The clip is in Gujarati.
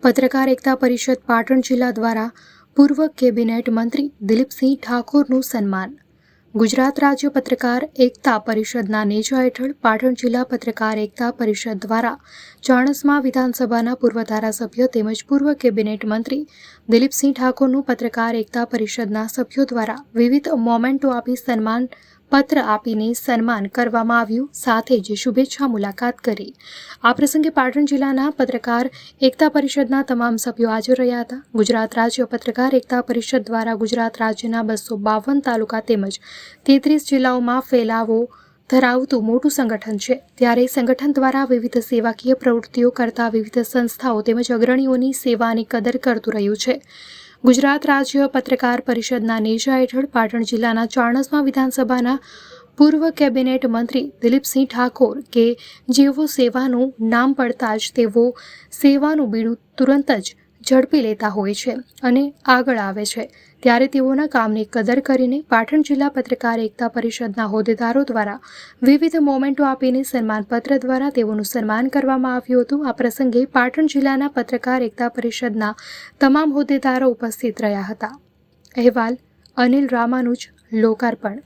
પત્રકાર એકતા પરિષદ પાટણ જિલ્લા દ્વારા પૂર્વ કેબિનેટ મંત્રી દિલીપસિંહ ઠાકોરનું સન્માન. ગુજરાત રાજ્ય પત્રકાર એકતા પરિષદના નેજા હેઠળ પાટણ જિલ્લા પત્રકાર એકતા પરિષદ દ્વારા ચાણસ્મા વિધાનસભાના પૂર્વ ધારાસભ્ય તેમજ પૂર્વ કેબિનેટ મંત્રી દિલીપસિંહ ઠાકોરનું પત્રકાર એકતા પરિષદના સભ્યો દ્વારા વિવિધ મોમેન્ટો આપી સન્માન પત્ર આપીને સન્માન કરવામાં આવ્યું. સાથે જ શુભેચ્છા મુલાકાત કરી. આ પ્રસંગે પાટણ જિલ્લાના પત્રકાર એકતા પરિષદના તમામ સભ્યો હાજર રહ્યા હતા. ગુજરાત રાજ્ય પત્રકાર એકતા પરિષદ દ્વારા ગુજરાત રાજ્યના 252 તાલુકા તેમજ 33 જિલ્લાઓમાં ફેલાવો ધરાવતું મોટું સંગઠન છે. ત્યારે સંગઠન દ્વારા વિવિધ સેવાકીય પ્રવૃત્તિઓ કરતા વિવિધ સંસ્થાઓ તેમજ અગ્રણીઓની સેવાની કદર કરતું રહ્યું છે. ગુજરાત રાજ્ય પત્રકાર પરિષદના નેજા હેઠળ પાટણ જિલ્લાના ચાણસ્મા વિધાનસભાના પૂર્વ કેબિનેટ મંત્રી દિલીપસિંહ ઠાકોર કે જેઓ સેવાનું નામ પડતા જ તેઓ સેવાનું બીડું તુરંત જ ઝડપી લેતા હોય છે અને આગળ આવે છે. ત્યારે તેઓના કામની કદર કરીને પાટણ જિલ્લા પત્રકાર એકતા પરિષદના હોદ્દેદારો દ્વારા વિવિધ મોમેન્ટો આપીને સન્માનપત્ર દ્વારા તેઓનું સન્માન કરવામાં આવ્યું હતું. આ પ્રસંગે પાટણ જિલ્લાના પત્રકાર એકતા પરિષદના તમામ હોદ્દેદારો ઉપસ્થિત રહ્યા હતા. અહેવાલ અનિલ રામાનુજ, લોકાર્પણ.